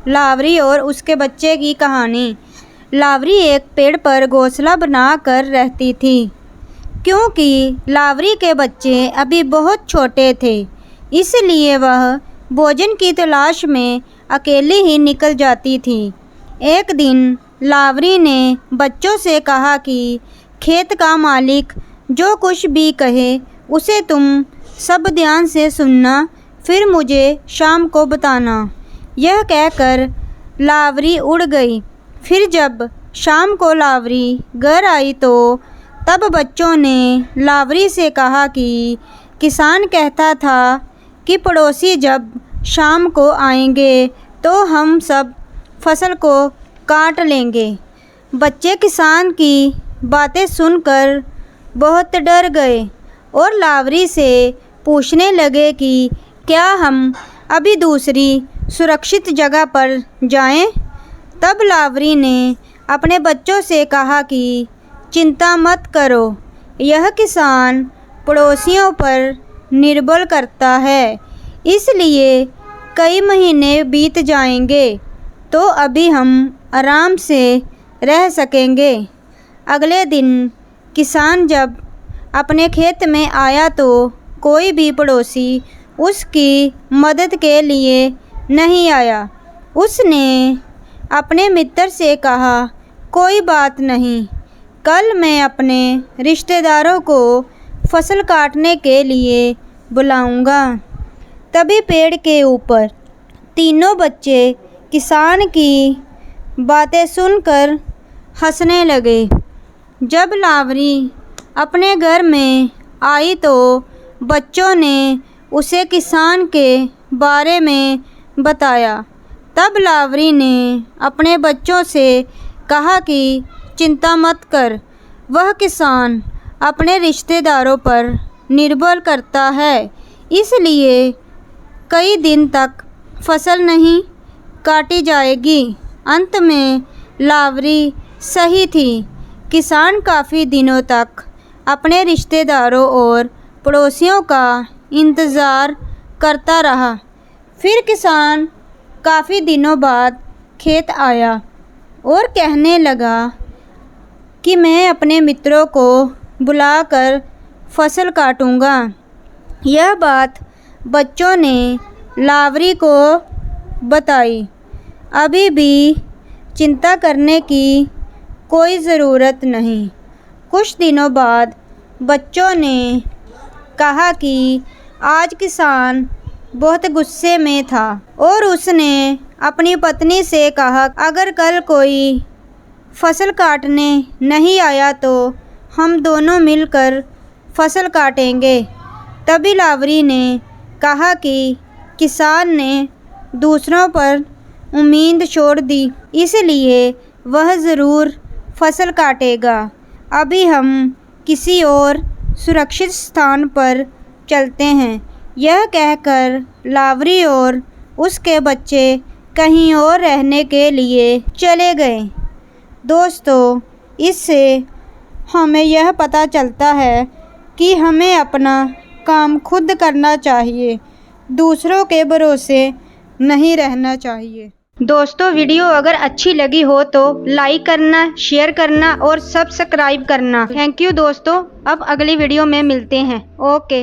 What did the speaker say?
लावरी और उसके बच्चे की कहानी। लावरी एक पेड़ पर घोंसला बनाकर रहती थी, क्योंकि लावरी के बच्चे अभी बहुत छोटे थे, इसलिए वह भोजन की तलाश में अकेली ही निकल जाती थी। एक दिन लावरी ने बच्चों से कहा कि खेत का मालिक जो कुछ भी कहे उसे तुम सब ध्यान से सुनना, फिर मुझे शाम को बताना। यह कहकर लावरी उड़ गई। फिर जब शाम को लावरी घर आई तो तब बच्चों ने लावरी से कहा कि किसान कहता था कि पड़ोसी जब शाम को आएंगे तो हम सब फसल को काट लेंगे। बच्चे किसान की बातें सुनकर बहुत डर गए और लावरी से पूछने लगे कि क्या हम अभी दूसरी सुरक्षित जगह पर जाएं? तब लावरी ने अपने बच्चों से कहा कि चिंता मत करो, यह किसान पड़ोसियों पर निर्भर करता है, इसलिए कई महीने बीत जाएंगे तो अभी हम आराम से रह सकेंगे। अगले दिन किसान जब अपने खेत में आया तो कोई भी पड़ोसी उसकी मदद के लिए नहीं आया। उसने अपने मित्र से कहा, कोई बात नहीं, कल मैं अपने रिश्तेदारों को फसल काटने के लिए बुलाऊंगा। तभी पेड़ के ऊपर तीनों बच्चे किसान की बातें सुनकर हंसने लगे। जब लावरी अपने घर में आई तो बच्चों ने उसे किसान के बारे में बताया। तब लावरी ने अपने बच्चों से कहा कि चिंता मत कर, वह किसान अपने रिश्तेदारों पर निर्भर करता है, इसलिए कई दिन तक फसल नहीं काटी जाएगी। अंत में लावरी सही थी। किसान काफ़ी दिनों तक अपने रिश्तेदारों और पड़ोसियों का इंतज़ार करता रहा। फिर किसान काफ़ी दिनों बाद खेत आया और कहने लगा कि मैं अपने मित्रों को बुलाकर फसल काटूंगा। यह बात बच्चों ने लावरी को बताई। अभी भी चिंता करने की कोई ज़रूरत नहीं। कुछ दिनों बाद बच्चों ने कहा कि आज किसान बहुत गुस्से में था और उसने अपनी पत्नी से कहा, अगर कल कोई फसल काटने नहीं आया तो हम दोनों मिलकर फसल काटेंगे। तभी लावरी ने कहा कि किसान ने दूसरों पर उम्मीद छोड़ दी, इसलिए वह ज़रूर फसल काटेगा। अभी हम किसी और सुरक्षित स्थान पर चलते हैं। यह कहकर लावरी और उसके बच्चे कहीं और रहने के लिए चले गए। दोस्तों, इससे हमें यह पता चलता है कि हमें अपना काम खुद करना चाहिए, दूसरों के भरोसे नहीं रहना चाहिए। दोस्तों, वीडियो अगर अच्छी लगी हो तो लाइक करना, शेयर करना और सब्सक्राइब करना। थैंक यू दोस्तों। अब अगली वीडियो में मिलते हैं। ओके।